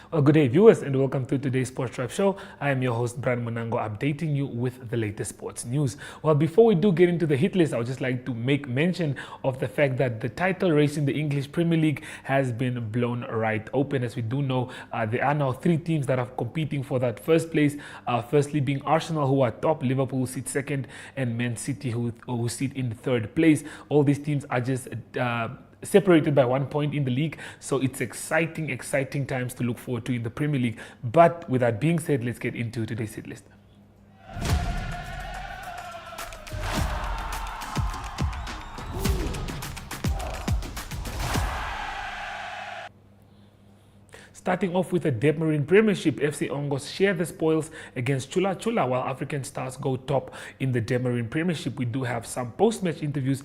Well, good day, viewers, and welcome to today's Sports Drive Show. I am your host, Brian Munango, updating you with the latest sports news. Well, before we do get into the hit list, I would just like to make mention of the fact that the title race in the English Premier League has been blown right open. As we do know, there are now three teams that are competing for that first place. Firstly, being Arsenal, who are top, Liverpool, who sit second, and Man City, who sit in third place. All these teams are just separated by 1 point in the league, so it's exciting times to look forward to in the Premier League. But with that being said, let's get into today's hit list. Starting off with the Debmarine Premiership, FC Ongos share the spoils against Chula Chula while African Stars go top in the Debmarine Premiership. We do have some post-match interviews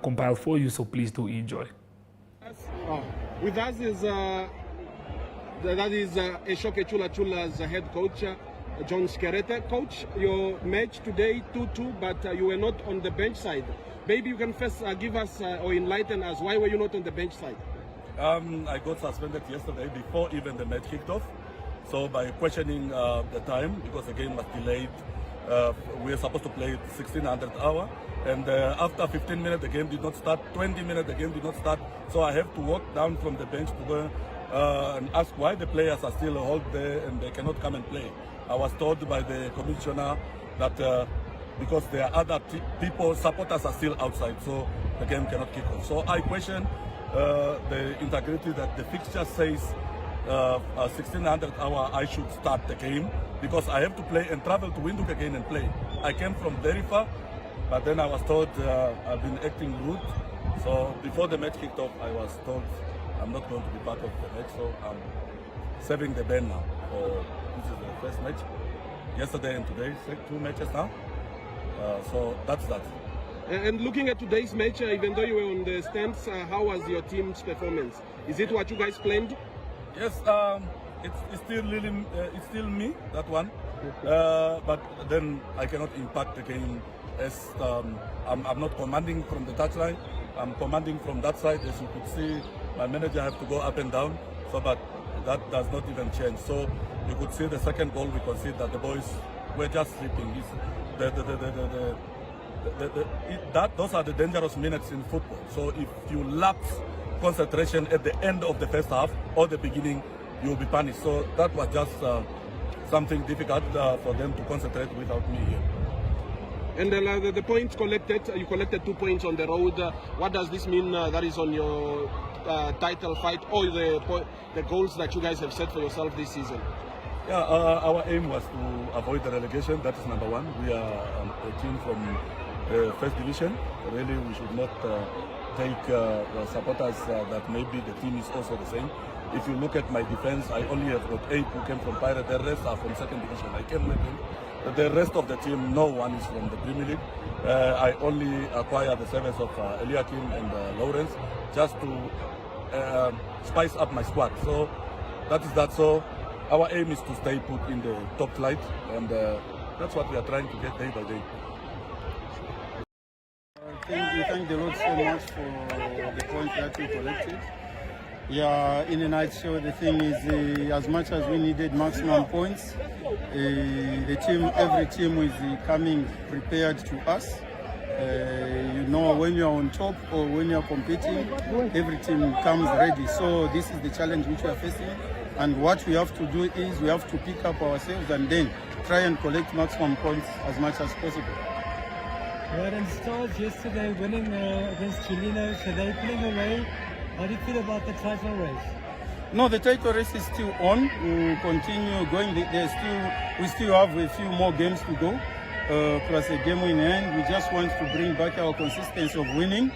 compiled for you, so please do enjoy. With us is Eshoke Chula Chula's head coach, John Skerete. Coach, your match today 2-2, but you were not on the bench side. Maybe you can first give us or enlighten us, why were you not on the bench side? I got suspended yesterday before even the match kicked off. So by questioning the time, because the game was delayed, we were supposed to play 1600 hour. And after 15 minutes, the game did not start. 20 minutes, the game did not start. So I have to walk down from the bench to go and ask why the players are still held there and they cannot come and play. I was told by the commissioner that because there are other people, supporters are still outside, so the game cannot kick off. So I question the integrity that the fixture says 1600 hour I should start the game because I have to play and travel to Windhoek again and play. I came from very far, but then I was told I've been acting rude. So before the match kicked off, I was told I'm not going to be part of the match, so I'm serving the ban now. This is the first match. Yesterday and today, 2 matches now. So that's that. And looking at today's match, even though you were on the stands, how was your team's performance? Is it what you guys planned? Yes, it's still me, that one. But then I cannot impact the game as I'm not commanding from the touchline. I'm commanding from that side. As you could see, my manager have to go up and down. So, but that does not even change. So you could see the second goal we conceded that the boys were just sleeping. Those are the dangerous minutes in football. So if you lapse concentration at the end of the first half or the beginning, you'll be punished. So that was just something difficult for them to concentrate without me here. And the points collected, you collected 2 points on the road. What does this mean that is on your title fight or the goals that you guys have set for yourself this season? Yeah, our aim was to avoid the relegation. That is number one. We are a team from first division. Really, we should not take supporters that maybe the team is also the same. If you look at my defense, I only have got 8 who came from Pirate. The rest are from second division. I came with them. The rest of the team, no one is from the Premier League. I only acquired the service of Eliakim and Lawrence just to spice up my squad. So that is that. So our aim is to stay put in the top flight, and that's what we are trying to get day by day. We thank the Lord so much for the points that we collected. Yeah, in a nutshell, the thing is, as much as we needed maximum points, every team is coming prepared to us. When you're on top or when you're competing, every team comes ready. So this is the challenge which we are facing. And what we have to do is we have to pick up ourselves and then try and collect maximum points as much as possible. Right, and Stars yesterday winning against Chilino, so they're pulling away. How do you feel about the title race? No, the title race is still on. We continue going. We still have a few more games to go, plus a game in hand. We just want to bring back our consistency of winning.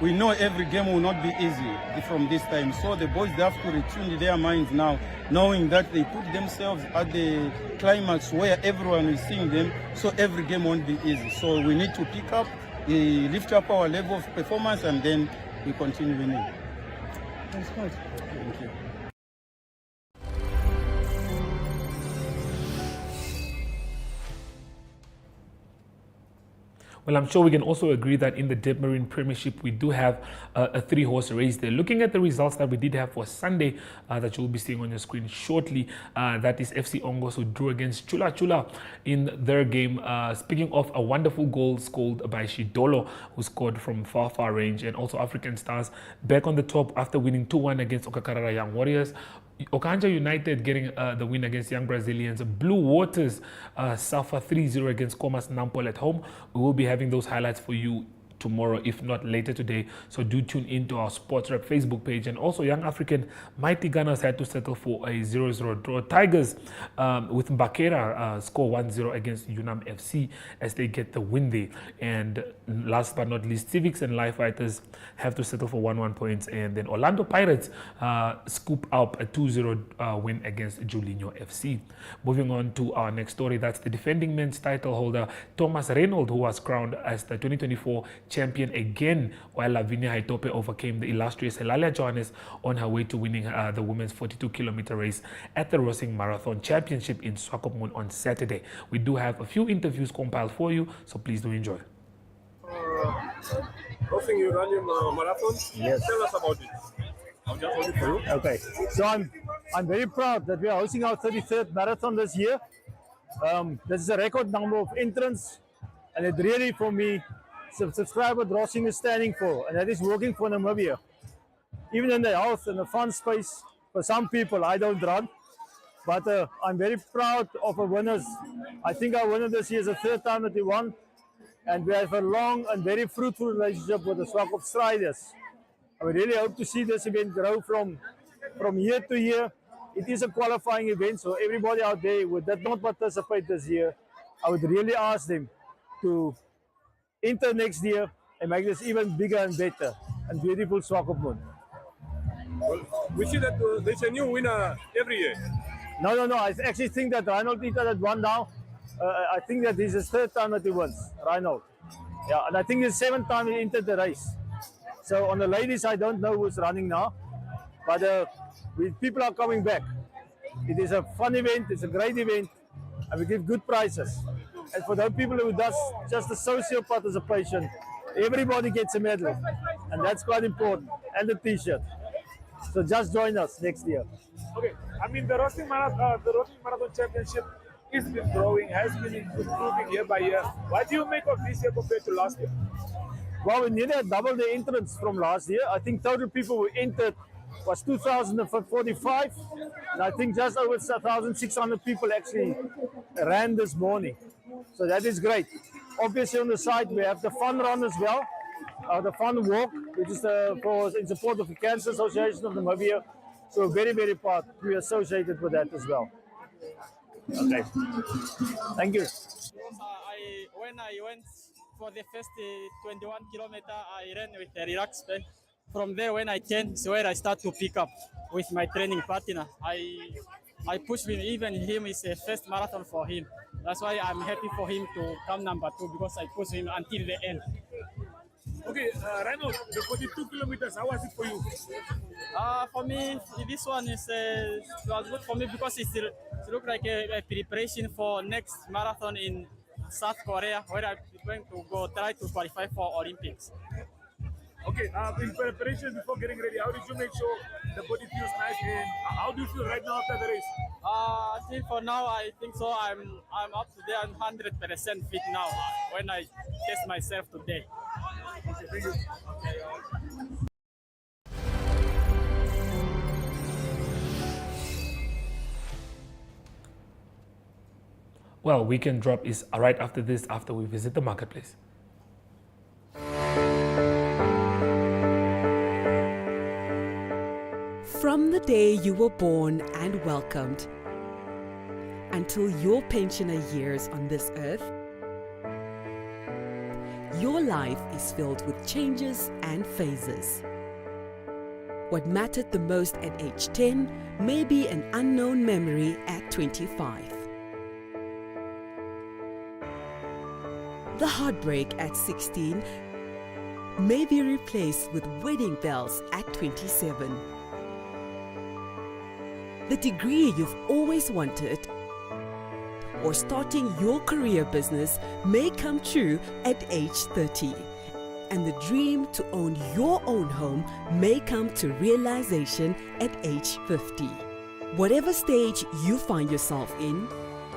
We know every game will not be easy from this time. So the boys, they have to retune their minds now, knowing that they put themselves at the climax where everyone is seeing them. So every game won't be easy. So we need to pick up, lift up our level of performance, and then we continue winning. Thanks, Coach. Thank you. Well, I'm sure we can also agree that in the Debmarine Premiership, we do have a 3-horse race there. Looking at the results that we did have for Sunday, that you'll be seeing on your screen shortly, that is FC Ongos, who drew against Chula Chula in their game. Speaking of a wonderful goal scored by Shidolo, who scored from far range, and also African Stars back on the top after winning 2-1 against Okakarara Young Warriors. Okanja United getting the win against Young Brazilians. Blue Waters suffer 3-0 against Comas Nampol at home. We will be having those highlights for you tomorrow, if not later today. So do tune into our Sports Rep Facebook page. And also, Young African Mighty Gunners had to settle for a 0-0 draw. Tigers with Mbakera score 1-0 against Unam FC as they get the win there. And last but not least, Civics and Life Fighters have to settle for 1-1 points. And then Orlando Pirates scoop up a 2-0 win against Julinho FC. Moving on to our next story, that's the defending men's title holder Thomas Reynolds, who was crowned as the 2024 champion again, while Lavinia Haitope overcame the illustrious Helalia Johannes on her way to winning the women's 42-kilometer race at the Rosing Marathon Championship in Swakopmund on Saturday. We do have a few interviews compiled for you, so please do enjoy. Rosing, you run your marathon? Yes. Tell us about it. I'll just hold it for you. Okay, so I'm very proud that we are hosting our 33rd marathon this year. This is a record number of entrants, and it really, for me, subscribe what Rosing is standing for, and that is working for Namibia. Even in the health and the fun space, for some people, I don't run, but I'm very proud of our winners. I think our winner this year is the 3rd time that we won, and we have a long and very fruitful relationship with the Swakop Striders. I really hope to see this event grow from year to year. It is a qualifying event, so everybody out there who did not participate this year, I would really ask them to enter next year and make this even bigger and better and beautiful Swakopmund. Well, we see that there's a new winner every year. No. I actually think that Reinhold Ita had won now. I think that this is the 3rd time that he wins, Reinhold. Yeah, and I think it's the 7th time he entered the race. So on the ladies, I don't know who's running now, but people are coming back. It is a fun event, it's a great event, and we give good prizes. And for those people who does just the social participation, everybody gets a medal, and that's quite important, and a t-shirt. So just join us next year. Okay, I mean the Rosing Marathon Championship has been growing, has been improving year by year. What do you make of this year compared to last year? Well, we nearly doubled the entrants from last year. I think total people who entered was 2,045, and I think just over 1,600 people actually ran this morning. So that is great. Obviously on the side we have the fun run as well, the fun walk, which is in support of the Cancer Association of Namibia. So very, very proud to be associated with that as well. Okay, thank you. When I went for the first 21 kilometer, I ran with a relaxed pace. From there, when I came, is where I start to pick up with my training partner. I pushed him, even him is a first marathon for him. That's why I'm happy for him to come number 2, because I pushed him until the end. Okay, Reinhold, the 42 kilometers, how was it for you? For me, this one was good for me because it looks like a preparation for next marathon in South Korea, where I'm going to go try to qualify for Olympics. Okay, in preparation before getting ready, how did you make sure the body feels nice, and how do you feel right now after the race? I think for now, I think so. I'm up to there. I'm 100% fit now when I test myself today. Okay, thank you. Well, Weekend Drop is right after this, after we visit the marketplace. From the day you were born and welcomed until your pensioner years on this earth, your life is filled with changes and phases. What mattered the most at age 10 may be an unknown memory at 25. The heartbreak at 16 may be replaced with wedding bells at 27. The degree you've always wanted or starting your career business may come true at age 30. And the dream to own your own home may come to realization at age 50. Whatever stage you find yourself in,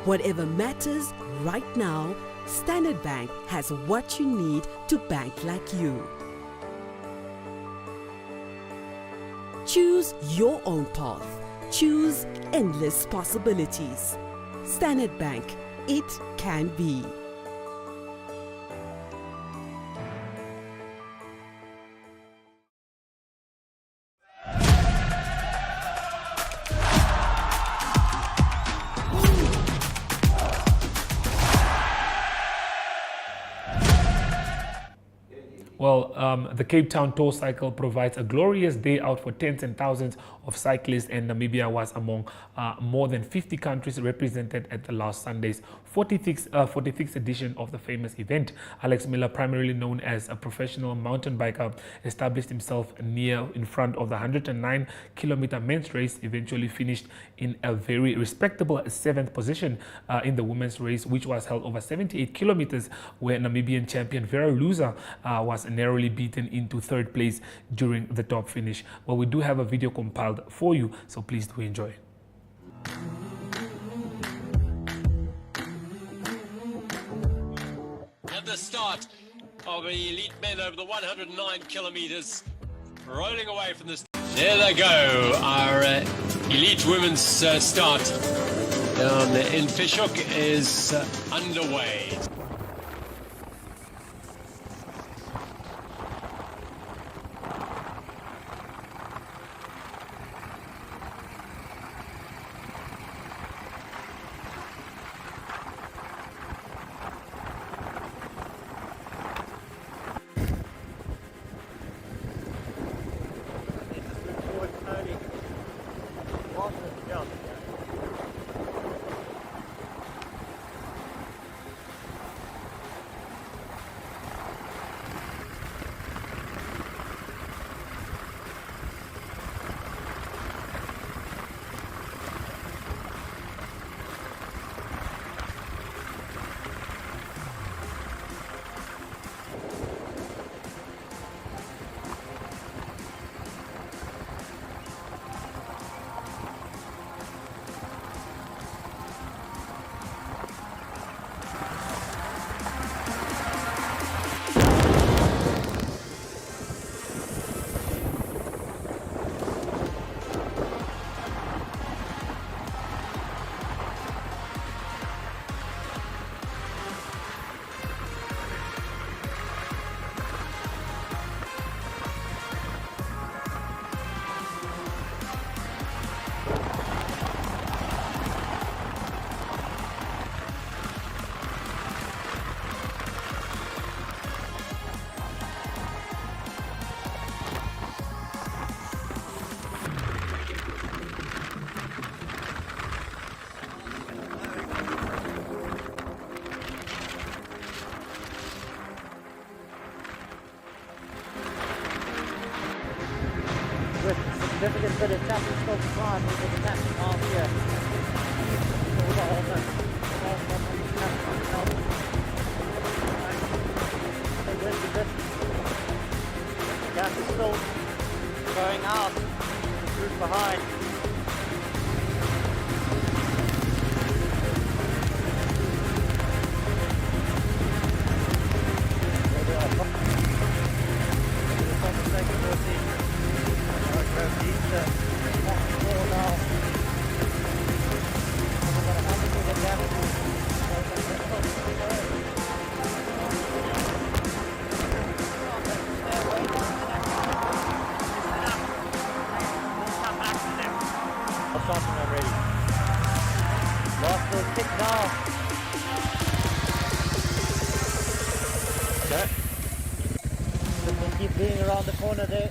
whatever matters right now, Standard Bank has what you need to bank like you. Choose your own path. Choose endless possibilities. Standard Bank, it can be. Well, the Cape Town Tour Cycle provides a glorious day out for tens and thousands of cyclists, and Namibia was among more than 50 countries represented at the last Sunday's 46th edition of the famous event. Alex Miller, primarily known as a professional mountain biker, established himself in front of the 109-kilometer men's race, eventually finished in a very respectable 7th position in the women's race, which was held over 78 kilometers, where Namibian champion Vera Luza was narrowly beaten into 3rd place during the top finish. Well, we do have a video compiled for you, so please do enjoy. At the start of the elite men over the 109 kilometers, rolling away from the... There they go, our elite women's start down in Fischhoek is underway. Significant bit of traffic still to climb over the next half here. So we've got almost the gas is still going out, the group behind. Already. Last little kick now. Okay. So we'll keep being around the corner there.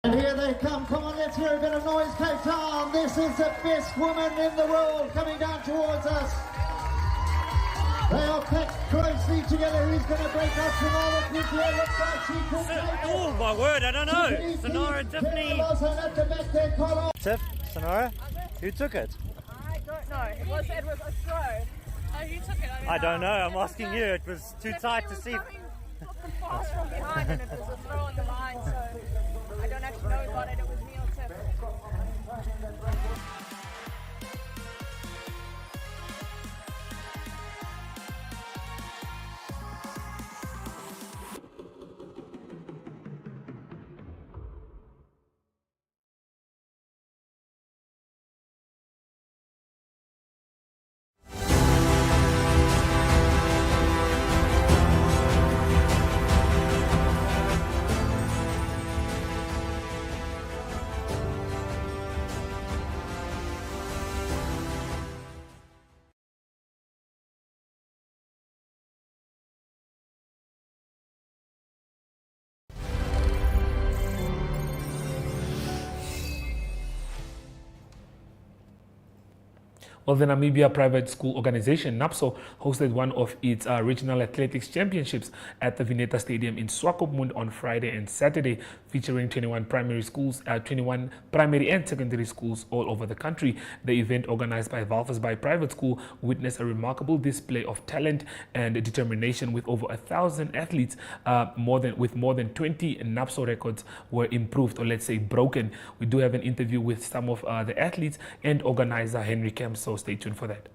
And here they come. Come on, let's hear a bit of noise, Cape Town. This is the best woman in the world coming down towards us. They are packed close three together. Who's going to break up Sonara quickly? It looks like she could take it. Oh my word, I don't know. Sonara, Tiffany. At the back there, Connor. Tiff, Sonara, who took it? I don't know. It was a throw. Oh, you took it? I don't know, I'm asking you. It was too tight to see. Fast from behind and it was a throw on the line, so I don't actually know about it. It was me or Tiff. Well, the Namibia Private School Organization, NAPSO, hosted one of its regional athletics championships at the Vineta Stadium in Swakopmund on Friday and Saturday, featuring 21 primary and secondary schools all over the country. The event, organized by Walvis Bay Private School, witnessed a remarkable display of talent and determination with over 1,000 athletes. With more than 20 NAPSO records were improved, or let's say broken. We do have an interview with some of the athletes and organizer Henry Kemp, so stay tuned for that.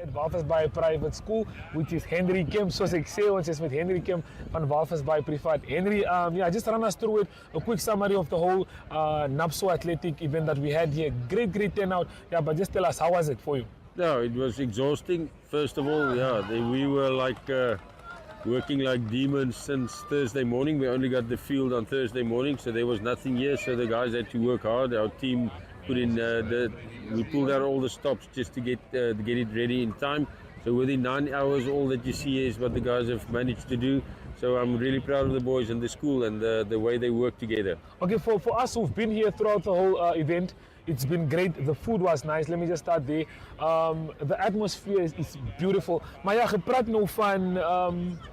At Walvis Bay Private School, which is Henry Kemp, soos ek sê, ons is met Henry Kemp van Walvis Bay Privaat. Henry, just run us through it, a quick summary of the whole NAPSO athletic event that we had here. Great turnout. Yeah, but just tell us, how was it for you? Yeah, it was exhausting. First of all, we were like working like demons since Thursday morning. We only got the field on Thursday morning, so there was nothing here. So the guys had to work hard. Our team put in we pulled out all the stops just to get it ready in time. So within 9 hours, all that you see is what the guys have managed to do. So I'm really proud of the boys and the school and the way they work together. Okay, for us who've been here throughout the whole event, it's been great. The food was nice. Let me just start there. The atmosphere is beautiful. Maar ja, gepraat nou van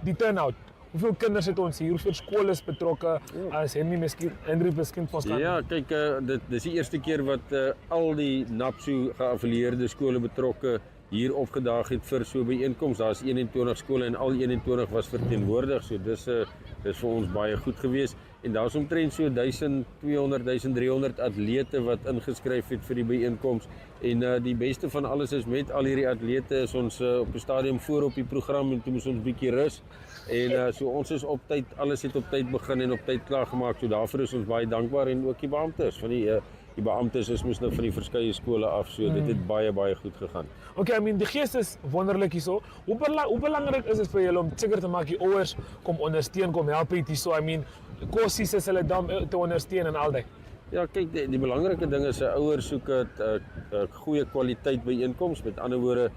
die turnout. Hoeveel kinders het ons hier? Hoeveel skole is betrokke? As Henry miskien vir ons kan. Ja, kyk, dit is die eerste keer wat al die NAPSO geaffilieerde skole betrokke hier opgedaag het vir so 'n byeenkoms. Daar's 21 skole en al 21 was verteenwoordig. So dis vir ons baie goed geweest. En daar's omtrent so 1200, 1300 atlete wat ingeskryf het vir die byeenkoms. En die beste van alles is met al hierdie atlete is ons op die stadium voor op die program en toe moes ons bietjie rus. En so ons is op tyd, alles het op tyd begin en op tyd klaar gemaak. So daarvoor is ons baie dankbaar en ook die beamptes van die beamptes is mos nou van die verskeie skole af. So dit het baie goed gegaan. Okay, I mean die gees is wonderlik hierso. Hoe belangrik is dit vir julle om seker te maak die ouers kom ondersteun, kom help het hierso? I mean kossies is hulle dan te ondersteun en al dit. Ja, kyk, die belangrike ding is 'n ouer soek 'n goeie kwaliteit byeenkoms. Met ander woorde,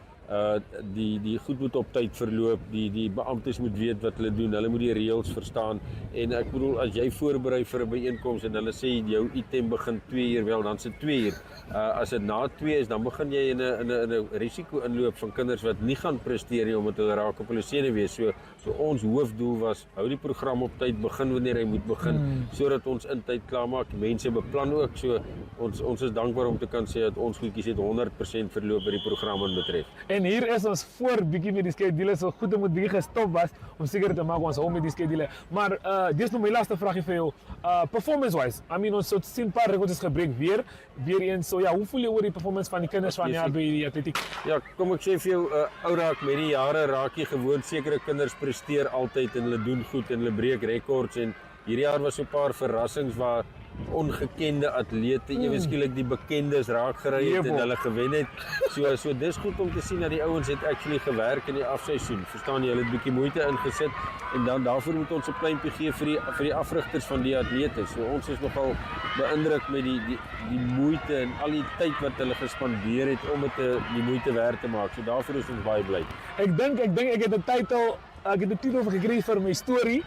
die goed moet op tyd verloop, die beamptes moet weet wat hulle doen, hulle moet die reëls verstaan. En ek bedoel, as jy voorberei vir 'n byeenkoms en hulle sê jou item begin 2 uur, wel dan se 2 uur. As dit na 2 is, dan begin jy in 'n risiko inloop van kinders wat nie gaan presteer nie omdat hulle raak op hulle senuwees. So ons hoofdoel was hou die program op tyd, begin wanneer hy moet begin, sodat ons in tyd klaar maak. Mense beplan ook, so ons is dankbaar om te kan sê dat ons goedjies het 100% verloop wat die program betref. En hier is ons voor bietjie met die skedule, so goed moet bietjie gestop was om seker te maak ons hou met die skedule. Maar dis nou my laaste vragie vir jou. Performance wise, I mean ons het sien paar rekords gebreek weer eens. So ja, hoe voel jy oor die performance van die kinders van jaar by die atletiek? Ja, kom ek sê vir jou, ou raak met die jare raak jy gewoond, sekere kinders presteer altyd en hulle doen goed en hulle breek rekords en hierdie jaar was so 'n paar verrassings waar ongekende atlete, ewe skielik die bekendes raak gery het en hulle gewen het. So dis goed om te sien dat die ouens het actually gewerk in die afseisoen. Verstaan jy, hulle het 'n bietjie moeite ingesit en dan daarvoor moet ons 'n pleintjie gee vir die afrigters van die atlete. So ons is nogal beïndruk met die moeite en al die tyd wat hulle gespandeer het om dit die moeite werd te maak. So daarvoor is ons baie bly. Ek dink ek het 'n titel ek het 'n titel gekry vir my storie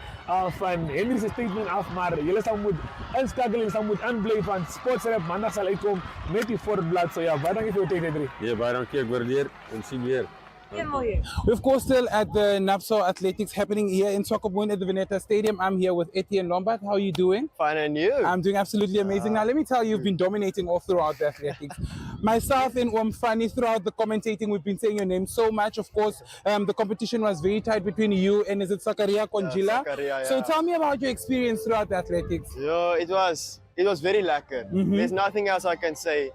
van Henry se statement af, maar julle sal moet inskakel en sal moet aanbly van Sportsrap Maandag sal uitkom met die voorblad. So ja, baie dankie vir jou tyd, Henry. Ja, baie dankie, ek waardeer en sien weer. We're of course still at the NAPSO Athletics happening here in Swakopmund at the Veneta Stadium. I'm here with Etienne Lombard. How are you doing? Fine, and you? I'm doing absolutely amazing. Now let me tell you, you've been dominating all throughout the athletics. Myself and Omfani, throughout the commentating, we've been saying your name so much. Of course, the competition was very tight between you and is it Sakaria Konjila? Sakaria, So yeah. tell me about your experience throughout the athletics. Yeah, it was very lekker. There's nothing else I can say.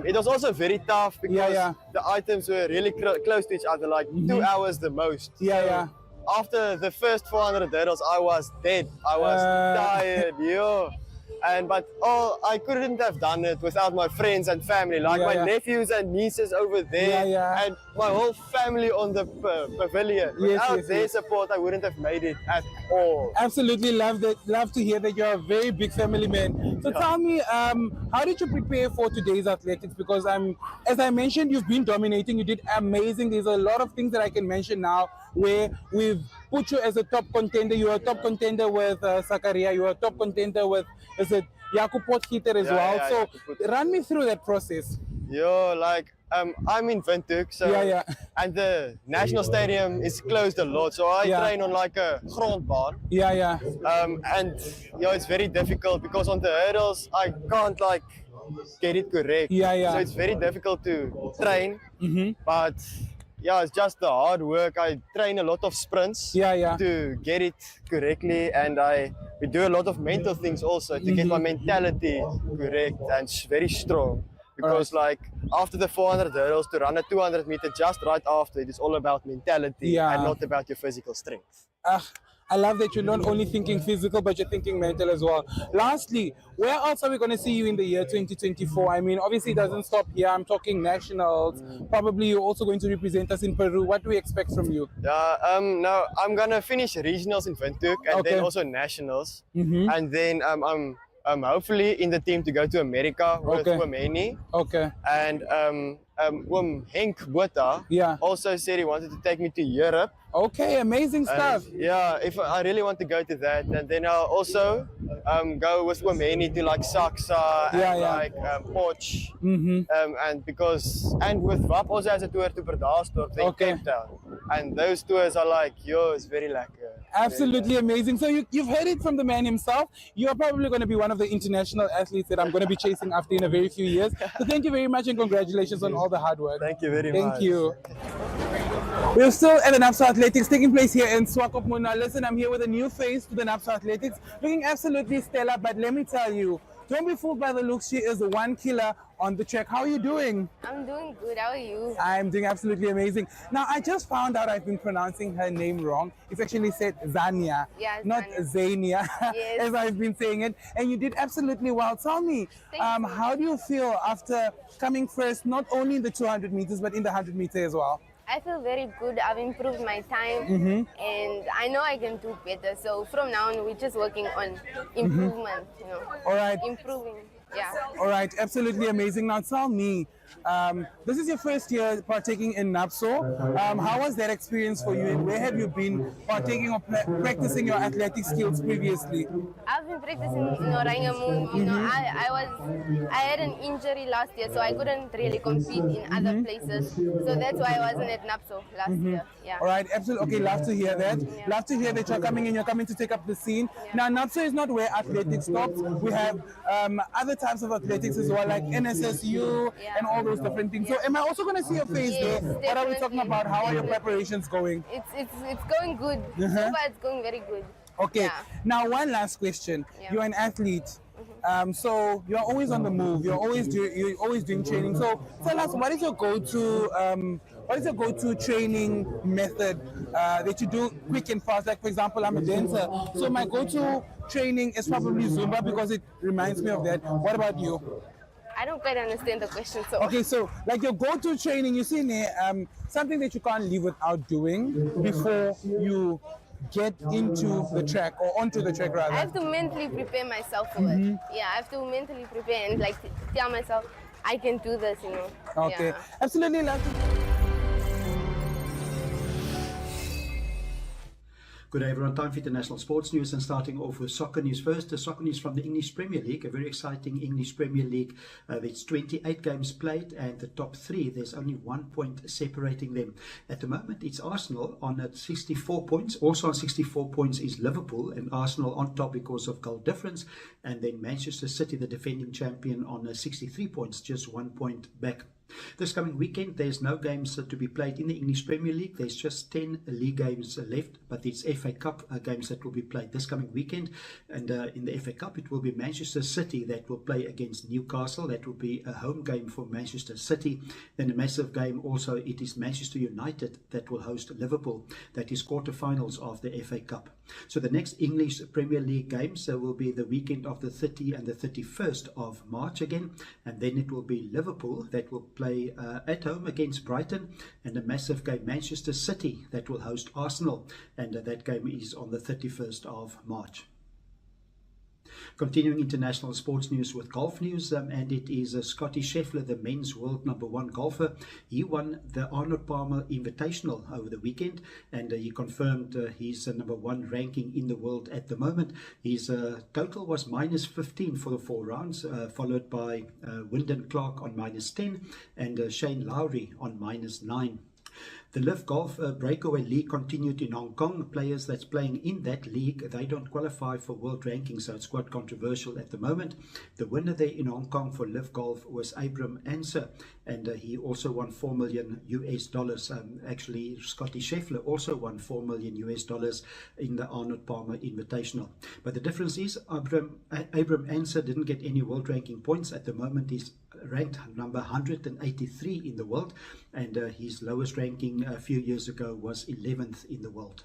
It was also very tough because the items were really close to each other, like 2 hours the most. After the first 400 hurdles, I was dead. I was tired, but I couldn't have done it without my friends and family, like my nephews and nieces over there, and my whole family on the pavilion. Without their support, I wouldn't have made it at all. Absolutely love to hear that you're a very big family man. So tell me, how did you prepare for today's athletics? Because as I mentioned, you've been dominating. You did amazing. There's a lot of things that I can mention now where we've put you as a top contender. You are a top contender with Sakaria. You are a top contender with Jakub Potgieter as well. So run me through that process. I'm in Windhoek, and the national stadium is closed a lot, so I train on like a grondbaan. And it's very difficult because on the hurdles I can't get it correct. So it's very difficult to train. But it's just the hard work. I train a lot of sprints to get it correctly, and we do a lot of mental things also to get my mentality correct and very strong. Because after the 400 hurdles, to run a 200 meter just right after, it is all about mentality and not about your physical strength. I love that you're not only thinking physical, but you're thinking mental as well. Lastly, where else are we going to see you in the year 2024? I mean, obviously it doesn't stop here. I'm talking nationals. Probably you're also going to represent us in Peru. What do we expect from you? No, I'm going to finish regionals in Windhoek and then also nationals. And then I'm hopefully in the team to go to America with Womeni. And Henk Botha also said he wanted to take me to Europe. Amazing stuff. If I really want to go to that, and then I'll also go with Womeni to Saxa and Potch, and with VAP also has a tour to Bredasdorp, then Cape Town, and those tours are it's very lekker. Absolutely amazing. So you've heard it from the man himself. You're probably going to be one of the international athletes that I'm going to be chasing after in a very few years. So thank you very much and congratulations on all the hard work. Thank you very much. Thank you. We're still at the NAPSO Athletics taking place here in Swakopmund. Now listen, I'm here with a new face to the NAPSO Athletics, looking absolutely stellar, but let me tell you, don't be fooled by the looks. She is the one killer on the track. How are you doing? I'm doing good. How are you? I'm doing absolutely amazing. Now, I just found out I've been pronouncing her name wrong. It's actually said Zania, not Zania, as I've been saying it. And you did absolutely well. Tell me, how do you feel after coming first, not only in the 200 meters, but in the 100 meter as well? I feel very good. I've improved my time and I know I can do better. So from now on, we're just working on improvement, All right. Improving, All right, absolutely amazing. Now tell me, this is your first year partaking in NAPSO. How was that experience for you and where have you been partaking or practicing your athletic skills previously? I've been practicing in Orangamund. I had an injury last year, so I couldn't really compete in other places. So that's why I wasn't at NAPSO last year. All right, absolutely. Okay, love to hear that. Love to hear that you're coming in, you're coming to take up the scene. Now, NAPSO is not where athletics stops. We have other types of athletics as well, like NSSU and all those different things. So am I also going to see your face there? What are we talking about? How are your preparations going? It's going good. So far, it's going very good. Okay. Now, one last question. You're an athlete. So you're always on the move. You're always doing training. So tell us, what is your go-to training method that you do quick and fast? Like, for example, I'm a dancer, so my go-to training is probably Zumba because it reminds me of that. What about you? I don't quite understand the question. So okay, so like your go-to training, you see, something that you can't live without doing before you get into the track or onto the track rather. I have to mentally prepare myself for it. I have to mentally prepare and tell myself I can do this, Okay, absolutely love to. Good day everyone, time for international sports news and starting off with soccer news first. The soccer news from the English Premier League, a very exciting English Premier League. There's 28 games played and the top three, there's only 1 point separating them. At the moment it's Arsenal on 64 points, also on 64 points is Liverpool, and Arsenal on top because of goal difference, and then Manchester City, the defending champion, on 63 points, just 1 point back. This coming weekend, there's no games to be played in the English Premier League. There's just 10 league games left, but it's FA Cup games that will be played this coming weekend. And in the FA Cup, it will be Manchester City that will play against Newcastle. That will be a home game for Manchester City. Then a massive game also, it is Manchester United that will host Liverpool. That is quarterfinals of the FA Cup. So the next English Premier League games will be the weekend of the 30th and the 31st of March again. And then it will be Liverpool that will play at home against Brighton, and a massive game Manchester City that will host Arsenal, and that game is on the 31st of March. Continuing international sports news with golf news, and it is Scottie Scheffler, the men's world #1 golfer. He won the Arnold Palmer Invitational over the weekend, and he confirmed his #1 ranking in the world at the moment. His total was -15 for the 4 rounds, followed by Wyndham Clark on -10 and Shane Lowry on -9. The Live Golf Breakaway League continued in Hong Kong. Players that's playing in that league, they don't qualify for world rankings, so it's quite controversial at the moment. The winner there in Hong Kong for Live Golf was Abram Anser, and he also won $4 million US. Actually, Scottie Scheffler also won $4 million US in the Arnold Palmer Invitational. But the difference is Abram Anser didn't get any world ranking points. At the moment, he's ranked number 183 in the world, and his lowest ranking a few years ago was 11th in the world.